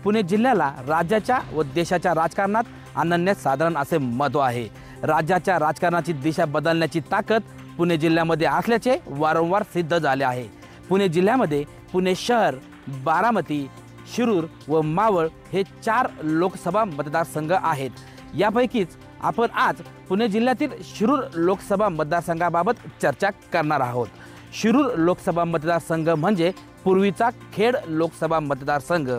पुणे जिल्ह्याला राज्याच्या व देशाच्या राजकारणात अनन्यसाधारण असे महत्त्व आहे। राज्याच्या राजकारणाची दिशा बदलण्याची ताकद पुणे जिल्ह्यामध्ये असल्याचे वारंवार सिद्ध झाले आहे। पुणे जिल्ह्यामध्ये पुणे शहर, बारामती, शिरूर व मावळ हे 4 लोकसभा मतदारसंघ आहेत। यापैकीच आपण आज पुणे जिल्ह्यातील शिरूर लोकसभा मतदारसंघाबाबत चर्चा करणार आहोत। शिरूर लोकसभा मतदारसंघ म्हणजे पूर्वीचा खेड लोकसभा मतदारसंघ।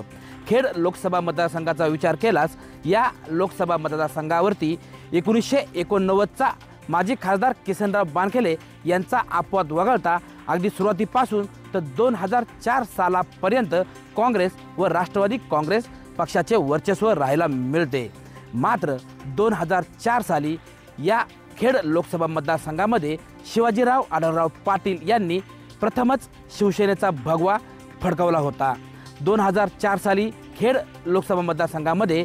खेड लोकसभा मतदारसंघाचा विचार केल्यास या लोकसभा मतदारसंघावरती 1989चा माजी खासदार किसनराव बानखेले यांचा अपवाद वगळता अगदी सुरुवातीपासून तर 2004 सालापर्यंत काँग्रेस व राष्ट्रवादी काँग्रेस पक्षाचे वर्चस्व राहायला मिळते। मात्र 2004 साली या खेड लोकसभा मतदारसंघामध्ये शिवाजीराव आढळराव पाटील यांनी प्रथमच शिवसेनेचा भगवा फडकवला होता। 2004 साली खेड लोकसभा मतदारसंघामध्ये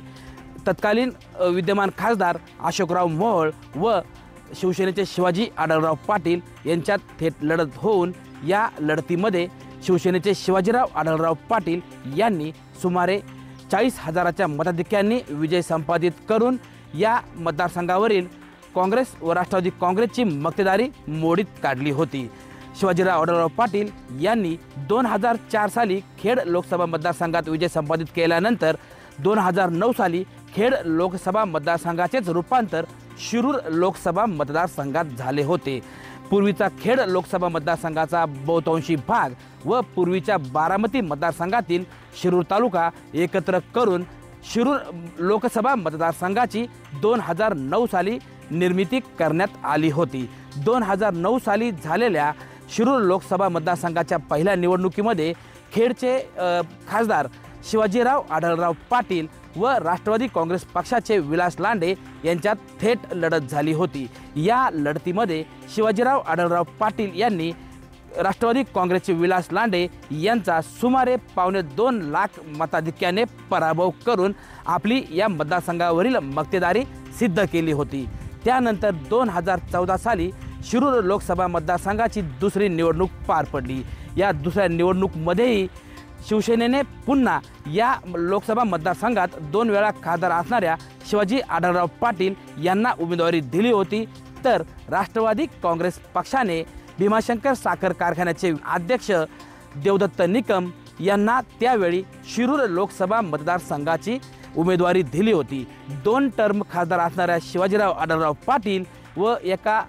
तत्कालीन विद्यमान खासदार अशोकराव मोहोळ व शिवसेनेचे शिवाजी आढळराव पाटील यांच्यात थेट लढत होऊन या लढतीमध्ये शिवसेनेचे शिवाजीराव आढळराव पाटील यांनी सुमारे 40,000च्या मताधिक्याने विजय संपादित करून या मतदारसंघावरील काँग्रेस व राष्ट्रवादी काँग्रेसची मक्तेदारी मोडीत काढली होती। शिवाजीराव आढळराव पाटील यांनी 2004 साली खेड लोकसभा मतदारसंघात विजय संपादित केल्यानंतर 2009 साली खेड लोकसभा मतदारसंघाचेच रूपांतर शिरूर लोकसभा मतदारसंघात झाले होते। पूर्वीचा खेड लोकसभा मतदारसंघाचा बहुतांशी भाग व पूर्वीच्या बारामती मतदारसंघातील शिरूर तालुका एकत्र करून शिरूर लोकसभा मतदारसंघाची 2009 साली निर्मिती करण्यात आली होती। 2009 साली झालेल्या शिरूर लोकसभा मतदारसंघाच्या पहिल्या निवडणुकीमध्ये खेडचे खासदार शिवाजीराव आढळराव पाटील व राष्ट्रवादी काँग्रेस पक्षाचे विलास लांडे यांच्यात थेट लढत झाली होती। या लढतीमध्ये शिवाजीराव आढळराव पाटील यांनी राष्ट्रवादी काँग्रेसचे विलास लांडे यांचा सुमारे 2.25 लाख मताधिक्याने पराभव करून आपली या मतदारसंघावरील मक्तेदारी सिद्ध केली होती। त्यानंतर 2014 साली शिरूर लोकसभा मतदारसंघाची दुसरी निवडणूक पार पडली। या दुसऱ्या निवडणुकीमध्येही शिवसेनेने पुन्हा या लोकसभा मतदारसंघात 2 वेळा खासदार असणाऱ्या शिवाजी आढळराव पाटील यांना उमेदवारी दिली होती, तर राष्ट्रवादी काँग्रेस पक्षाने भीमाशंकर साखर कारखान्याचे अध्यक्ष देवदत्त निकम यांना त्यावेळी शिरूर लोकसभा मतदारसंघाची उमेदवारी दिली होती। 2 टर्म खासदार असणाऱ्या शिवाजीराव आढळराव पाटील व एका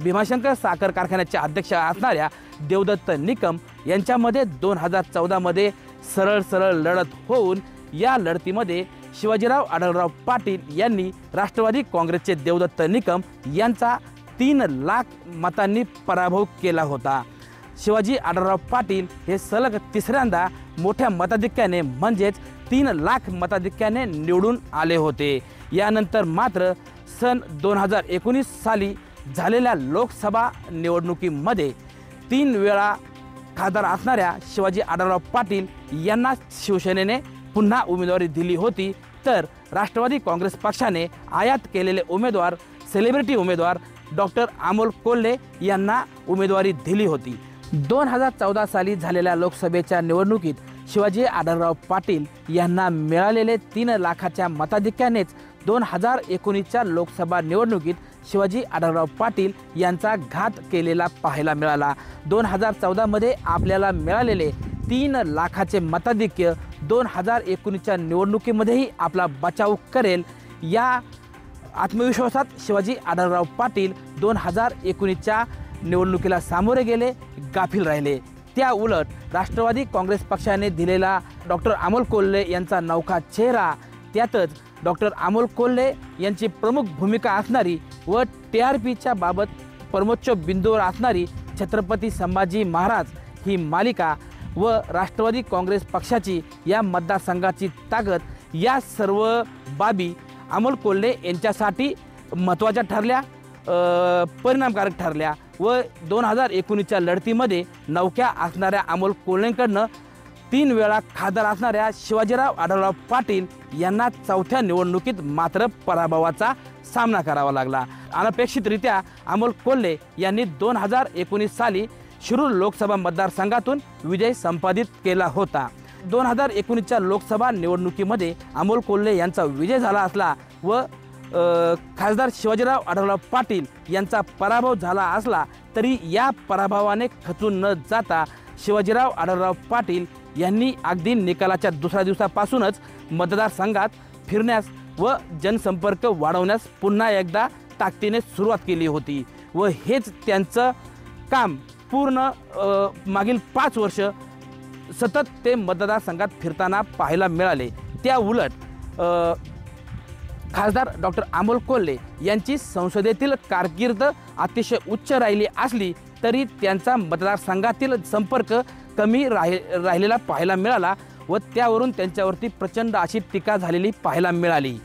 भीमाशंकर साखर कारखान्याचे अध्यक्ष असणाऱ्या देवदत्त निकम यांच्यामध्ये 2014 मध्ये सरळ लढत होऊन या लढतीमध्ये शिवाजीराव आढळराव पाटील यांनी राष्ट्रवादी काँग्रेसचे देवदत्त निकम यांचा 3 लाख मतांनी पराभव केला होता। शिवाजी आढळराव पाटील हे सलग तिसऱ्यांदा मोठ्या मताधिक्याने म्हणजेच 3 लाख मताधिक्याने निवडून आले होते। यानंतर मात्र सन 2019 साली झालेल्या लोकसभा निवडणुकीमध्ये 3 वेळा खासदार असणाऱ्या शिवाजी आढळराव पाटील यांना शिवसेनेने पुन्हा उमेदवारी दिली होती, तर राष्ट्रवादी काँग्रेस पक्षाने आयात केलेले उमेदवार सेलिब्रिटी उमेदवार डॉक्टर अमोल कोल्हे यांना उमेदवारी दिली होती। 2014 साली झालेल्या लोकसभेच्या निवडणुकीत शिवाजी आढळराव पाटील यांना मिळालेले 3 लाखाच्या मताधिक्यानेच 2019च्या लोकसभा निवडणुकीत शिवाजी आढळराव पाटील यांचा घात केलेला पाहायला मिळाला। 2014 मध्ये आपल्याला मिळालेले 3 लाखाचे मताधिक्य 2019च्या निवडणुकीमध्येही आपला बचाव करेल या आत्मविश्वासात शिवाजी आढळराव पाटील 2019च्या निवडणुकीला सामोरे गेले, गाफील राहिले। त्या उलट राष्ट्रवादी काँग्रेस पक्षाने दिलेला डॉक्टर अमोल कोल्हे यांचा नौका चेहरा, त्यातच डॉक्टर अमोल कोल्हे यांची प्रमुख भूमिका असणारी व TRPच्या बाबत परमोच्च बिंदूवर असणारी छत्रपती संभाजी महाराज ही मालिका व राष्ट्रवादी काँग्रेस पक्षाची या मतदारसंघाची ताकद, या सर्व बाबी अमोल कोल्हे यांच्यासाठी महत्त्वाच्या ठरल्या, परिणामकारक ठरल्या व 2019च्या लढतीमध्ये नौक्या असणाऱ्या अमोल कोल्हेंकडनं 3 वेळा खासदार असणाऱ्या शिवाजीराव आढळराव पाटील यांना चौथ्या निवडणुकीत मात्र पराभवाचा सामना करावा लागला। अनपेक्षितरित्या अमोल कोल्हे यांनी 2019 साली शिरूर लोकसभा मतदारसंघातून विजय संपादित केला होता। 2019च्या लोकसभा निवडणुकीमध्ये अमोल कोल्हे यांचा विजय झाला असला व खासदार शिवाजीराव आढळराव पाटील यांचा पराभव झाला असला तरी या पराभवाने खचून न जाता शिवाजीराव आढळराव पाटील यांनी अगदी निकालाच्या दुसऱ्या दिवसापासूनच मतदारसंघात फिरण्यास व जनसंपर्क वाढवण्यास पुन्हा एकदा ताकदीने सुरुवात केली होती व हेच त्यांचं काम पूर्ण मागील 5 वर्ष सतत ते मतदारसंघात फिरताना पाहायला मिळाले। त्या उलट खासदार डॉक्टर अमोल कोल्हे यांची संसदेतील कारकीर्द अतिशय उच्च राहिली असली तरी त्यांचा मतदारसंघातील संपर्क कमी राहिलेला पाहायला मिळाला व त्यावरून त्यांच्यावरती प्रचंड अशी टीका झालेली पाहायला मिळाली।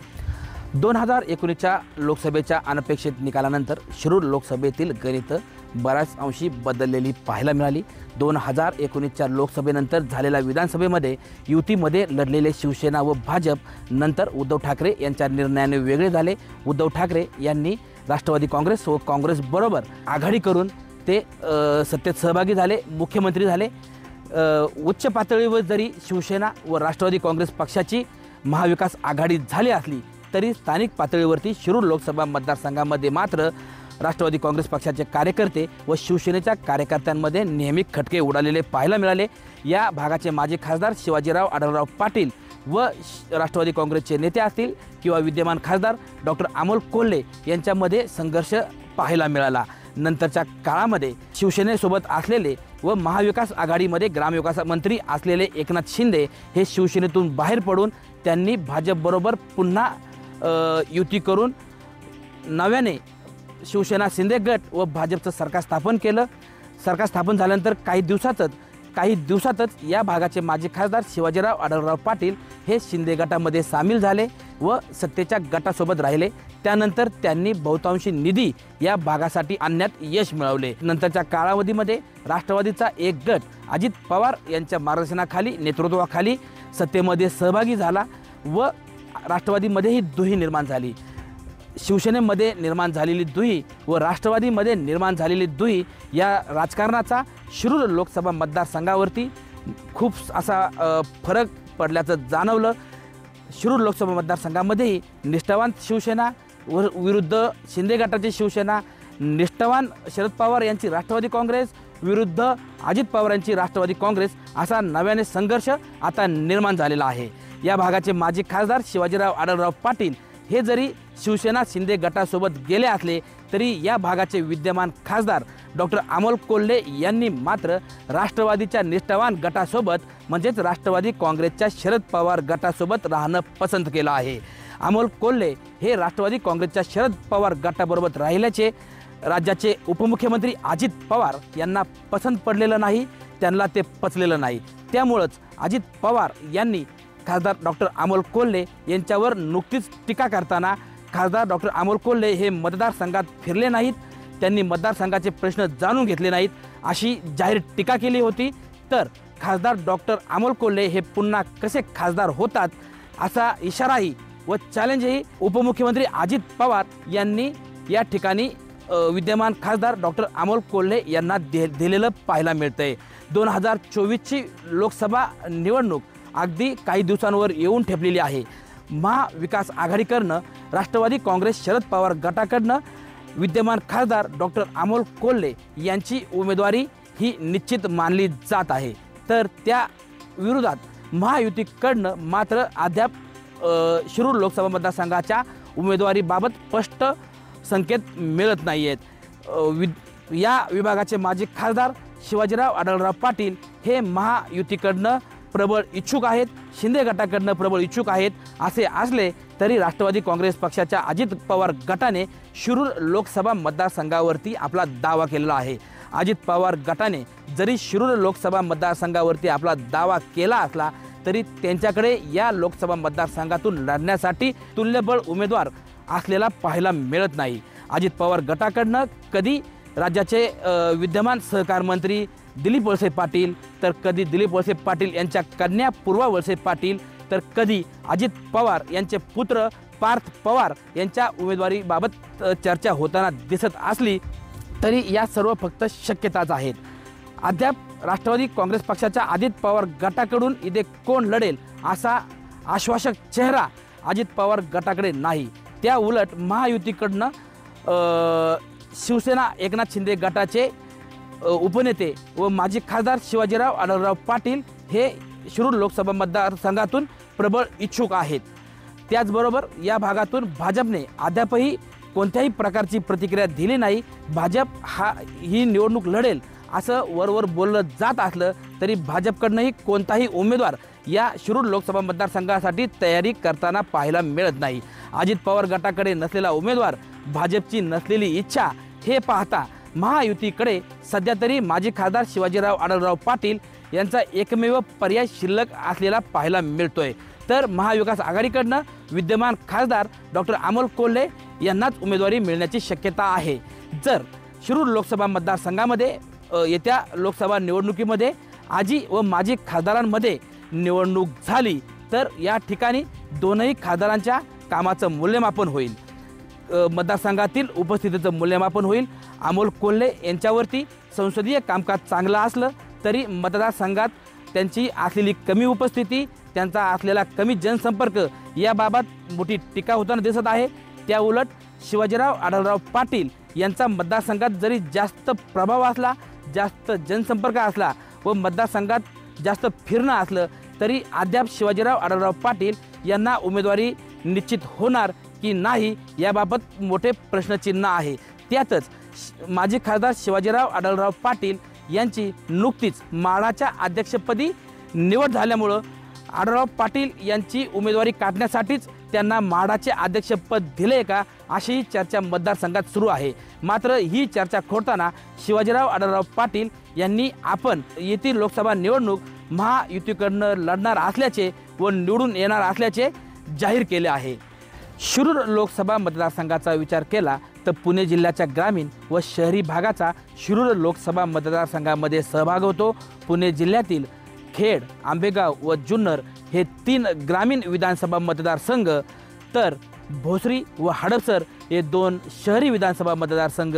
2019च्या लोकसभेच्या अनपेक्षित निकालानंतर शिरूर लोकसभेतील गणित बऱ्याच अंशी बदललेली पाहायला मिळाली। 2019च्या लोकसभेनंतर झालेल्या विधानसभेमध्ये युतीमध्ये लढलेले शिवसेना व भाजप नंतर उद्धव ठाकरे यांच्या निर्णयाने वेगळे झाले। उद्धव ठाकरे यांनी राष्ट्रवादी काँग्रेस व काँग्रेस बरोबर आघाडी करून ते सत्तेत सहभागी झाले, मुख्यमंत्री झाले। उच्च पातळीवर जरी शिवसेना व राष्ट्रवादी काँग्रेस पक्षाची महाविकास आघाडी झाली असली तरी स्थानिक पातळीवरती शिरूर लोकसभा मतदारसंघामध्ये मात्र राष्ट्रवादी काँग्रेस पक्षाचे कार्यकर्ते व शिवसेनेच्या कार्यकर्त्यांमध्ये नेहमी खटके उडालेले पाहायला मिळाले। या भागाचे माजी खासदार शिवाजीराव आढळराव पाटील व राष्ट्रवादी काँग्रेसचे नेते असतील किंवा विद्यमान खासदार डॉक्टर अमोल कोल्हे यांच्यामध्ये संघर्ष पाहायला मिळाला। नंतरच्या काळामध्ये शिवसेनेसोबत असलेले व महाविकास आघाडीमध्ये ग्रामविकास मंत्री असलेले एकनाथ शिंदे हे शिवसेनेतून बाहेर पडून त्यांनी भाजपबरोबर पुन्हा युती करून नव्याने शिवसेना शिंदे गट व भाजपचं सरकार स्थापन केलं। सरकार स्थापन झाल्यानंतर काही दिवसातच या भागाचे माजी खासदार शिवाजीराव आढळराव पाटील हे शिंदे गटामध्ये सामील झाले व सत्तेच्या गटासोबत राहिले। त्यानंतर त्यांनी बहुतांशी निधी या भागासाठी आणण्यात यश मिळवले। नंतरच्या कालावधीमध्ये राष्ट्रवादीचा एक गट अजित पवार यांच्या मार्गदर्शनाखाली नेतृत्वाखाली सत्तेमध्ये सहभागी झाला व राष्ट्रवादीमध्येही दुही निर्माण झाली। शिवसेनेमध्ये निर्माण झालेली दुही व राष्ट्रवादीमध्ये निर्माण झालेली दुही या राजकारणाचा शिरूर लोकसभा मतदारसंघावरती खूप असा फरक पडल्याचं जाणवलं। शिरूर लोकसभा मतदारसंघामध्येही निष्ठावान शिवसेना विरुद्ध शिंदे गटाची शिवसेना, निष्ठावान शरद पवार यांची राष्ट्रवादी काँग्रेस विरुद्ध अजित पवार यांची राष्ट्रवादी काँग्रेस असा नव्याने संघर्ष आता निर्माण झालेला आहे। या भागाचे माजी खासदार शिवाजीराव आढळराव पाटील हे जरी शिवसेना शिंदे गटासोबत गेले असले तरी या भागाचे विद्यमान खासदार डॉक्टर अमोल कोल्हे यांनी मात्र राष्ट्रवादीच्या निष्ठावान गटासोबत म्हणजेच राष्ट्रवादी काँग्रेसच्या शरद पवार गटासोबत राहणं पसंत केलं आहे। अमोल कोल्हे हे राष्ट्रवादी काँग्रेसच्या शरद पवार गटाबरोबर राहिल्याचे राज्याचे उपमुख्यमंत्री अजित पवार यांना पसंत पडलेलं नाही, त्यांना ते पचलेलं नाही। त्यामुळंच अजित पवार यांनी खासदार डॉक्टर अमोल कोल्हे यांच्यावर नुकतीच टीका करताना खासदार डॉक्टर अमोल कोल्हे हे मतदारसंघात फिरले नाहीत, त्यांनी मतदारसंघाचे प्रश्न जाणून घेतले नाहीत अशी जाहीर टीका केली होती। तर खासदार डॉक्टर अमोल कोल्हे हे पुन्हा कसे खासदार होतात असा इशाराही व चॅलेंजही उपमुख्यमंत्री अजित पवार यांनी या ठिकाणी विद्यमान खासदार डॉक्टर अमोल कोल्हे यांना दिलेलं पाहायला मिळतंय। 2024ची लोकसभा निवडणूक अगदी काही दिवसांवर येऊन ठेपलेली आहे। महाविकास आघाडीकडनं राष्ट्रवादी काँग्रेस शरद पवार गटाकडनं विद्यमान खासदार डॉक्टर अमोल कोल्हे यांची उमेदवारी ही निश्चित मानली जात आहे। तर त्या विरोधात महायुतीकडनं मात्र अद्याप शिरूर लोकसभा मतदारसंघाच्या उमेदवारीबाबत स्पष्ट संकेत मिळत नाही आहेत। या विभागाचे माजी खासदार शिवाजीराव आढळराव पाटील हे महायुतीकडनं प्रबळ इच्छुक आहेत, शिंदे गटाकडनं प्रबळ इच्छुक आहेत। असे असले तरी राष्ट्रवादी काँग्रेस पक्षाच्या अजित पवार गटाने शिरूर लोकसभा मतदारसंघावरती आपला दावा केलेला आहे। अजित पवार गटाने जरी शिरूर लोकसभा मतदारसंघावरती आपला दावा केला असला तरी त्यांच्याकडे या लोकसभा मतदारसंघातून लढण्यासाठी तुल्यबळ उमेदवार असलेला पाहायला मिळत नाही। अजित पवार गटाकडनं कधी राज्याचे विद्यमान सहकार मंत्री दिलीप वळसे पाटील, तर कधी दिलीप वळसे पाटील यांच्या कन्या पूर्वा वळसे पाटील, तर कधी अजित पवार यांचे पुत्र पार्थ पवार यांच्या उमेदवारीबाबत चर्चा होताना दिसत असली तरी या सर्व फक्त शक्यताच आहेत। अद्याप राष्ट्रवादी काँग्रेस पक्षाच्या अजित पवार गटाकडून इथे कोण लढेल असा आश्वासक चेहरा अजित पवार गटाकडे नाही। त्या उलट महायुतीकडनं शिवसेना एकनाथ शिंदे गटाचे उपनेते व माजी खासदार शिवाजीराव आढळराव पाटील हे शिरूर लोकसभा मतदारसंघातून प्रबळ इच्छुक आहेत। त्याचबरोबर या भागातून भाजपने अद्यापही कोणत्याही प्रकारची प्रतिक्रिया दिली नाही। भाजप ही निवडणूक लढेल असं वरवर बोललं जात असलं तरी भाजपकडनंही कोणताही उमेदवार या शिरूर लोकसभा मतदारसंघासाठी तयारी करताना पाहायला मिळत नाही। अजित पवार गटाकडे नसलेला उमेदवार, भाजपची नसलेली इच्छा हे पाहता महायुतीकडे सध्या तरी माजी खासदार शिवाजीराव आढळराव पाटील यांचा एकमेव पर्याय शिल्लक असलेला पाहायला मिळतोय। तर महाविकास आघाडीकडनं विद्यमान खासदार डॉक्टर अमोल कोल्हे यांनाच उमेदवारी मिळण्याची शक्यता आहे। जर शिरूर लोकसभा मतदारसंघामध्ये येत्या लोकसभा निवडणुकीमध्ये आजी व माजी खासदारांमध्ये निवडणूक झाली तर या ठिकाणी दोनही खासदारांच्या कामाचं मूल्यमापन होईल, मतदारसंघातील उपस्थितीचं मूल्यमापन होईल। अमोल कोल्हे यांच्यावरती संसदीय कामकाज चांगलं असलं तरी मतदारसंघात त्यांची असलेली कमी उपस्थिती, त्यांचा असलेला कमी जनसंपर्क याबाबत मोठी टीका होताना दिसत आहे। त्या उलट शिवाजीराव आढळराव पाटील यांचा मतदारसंघात जरी जास्त प्रभाव असला, जास्त जनसंपर्क असला व मतदारसंघात जास्त फिरणं असलं तरी अद्याप शिवाजीराव आढळराव पाटील यांना उमेदवारी निश्चित होणार की नाही याबाबत मोठे प्रश्नचिन्ह आहे। त्यातच माजी खासदार शिवाजीराव आढळराव पाटील यांची नुकतीच माढाच्या अध्यक्षपदी निवड झाल्यामुळं आढळराव पाटील यांची उमेदवारी काढण्यासाठीच त्यांना माढाचे अध्यक्षपद दिले का अशी चर्चा मतदारसंघात सुरू आहे। मात्र ही चर्चा खोडताना शिवाजीराव आढळराव पाटील यांनी आपण येथील लोकसभा निवडणूक महायुतीकडनं लढणार असल्याचे व निवडून येणार असल्याचे जाहीर केले आहे। शिरूर लोकसभा मतदारसंघाचा विचार केला तर पुणे जिल्ह्याच्या ग्रामीण व शहरी भागाचा शिरूर लोकसभा मतदारसंघामध्ये सहभाग होतो। पुणे जिल्ह्यातील खेड, आंबेगाव व जुन्नर हे 3 ग्रामीण विधानसभा मतदारसंघ तर भोसरी व हडपसर हे 2 शहरी विधानसभा मतदारसंघ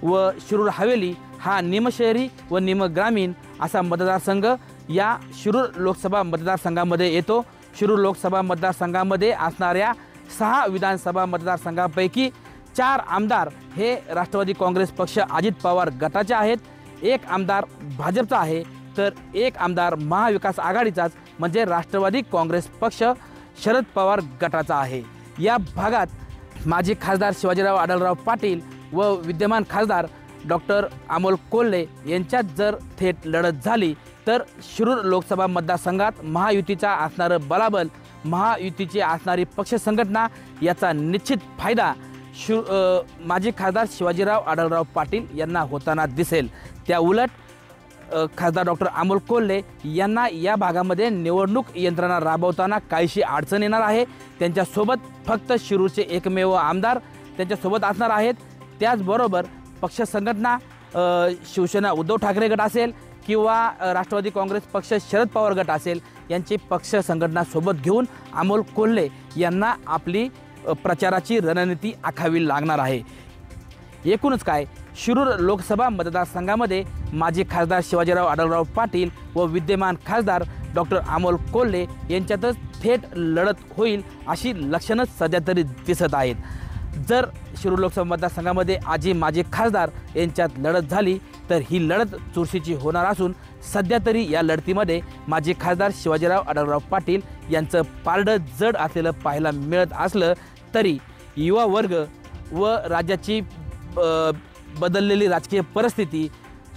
व शिरूर हवेली हा निमशहरी व निमग्रामीण असा मतदारसंघ या शिरूर लोकसभा मतदारसंघामध्ये येतो। शिरूर लोकसभा मतदारसंघामध्ये असणाऱ्या 6 विधानसभा मतदारसंघापैकी 4 आमदार हे राष्ट्रवादी काँग्रेस पक्ष अजित पवार गटाचे आहेत, 1 आमदार भाजपचा आहे तर 1 आमदार महाविकास आघाडीचाच म्हणजे राष्ट्रवादी काँग्रेस पक्ष शरद पवार गटाचा आहे। या भागात माजी खासदार शिवाजीराव आढळराव पाटील व विद्यमान खासदार डॉक्टर अमोल कोल्हे यांच्यात जर थेट लढत झाली तर शिरूर लोकसभा मतदारसंघात महायुतीचा असणारं बलाबल, महायुतीची असणारी पक्ष संघटना याचा निश्चित फायदा माजी खासदार शिवाजीराव आढळराव पाटील यांना होताना दिसेल। त्या उलट खासदार डॉक्टर अमोल कोल्हे यांना या भागामध्ये निवडणूक यंत्रणा राबवताना काहीशी अडचण येणार आहे। त्यांच्यासोबत फक्त शिरूरचे एकमेव आमदार त्यांच्यासोबत असणार आहेत। त्याचबरोबर पक्ष संघटना शिवसेना उद्धव ठाकरे गट असेल किंवा राष्ट्रवादी काँग्रेस पक्ष शरद पवार गट असेल यांची पक्ष संघटना सोबत घेऊन अमोल कोल्हे यांना आपली प्रचाराची रणनीती आखावी लागणार आहे। एकूणच काय, शिरूर लोकसभा मतदारसंघामध्ये माजी खासदार शिवाजीराव आढळराव पाटील व विद्यमान खासदार डॉक्टर अमोल कोल्हे यांच्यातच थेट लढत होईल अशी लक्षणं सध्या तरी दिसत आहेत। जर शिरूर लोकसभा मतदारसंघामध्ये आजी माजी खासदार यांच्यात लढत झाली तर ही लढत चुरशीची होणार असून सध्या तरी या लढतीमध्ये माजी खासदार शिवाजीराव आढळराव पाटील यांचं पारडं जड असलेलं पाहायला मिळत असलं तरी युवा वर्ग व राज्याची बदललेली राजकीय परिस्थिती,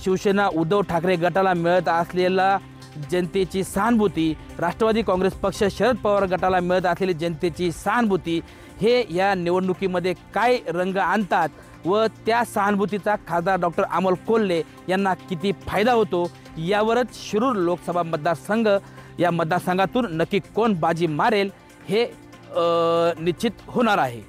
शिवसेना उद्धव ठाकरे गटाला मिळत असलेला जनतेची सहानुभूती, राष्ट्रवादी काँग्रेस पक्ष शरद पवार गटाला मिळत असलेली जनतेची सहानुभूती हे या निवडणुकीमध्ये काय रंग आणतात व त्या सहानुभूतीचा खासदार डॉक्टर अमोल कोल्हे यांना किती फायदा होतो यावरच शिरूर लोकसभा मतदारसंघ या मतदारसंघातून नक्की कोण बाजी मारेल हे निश्चित होणार आहे।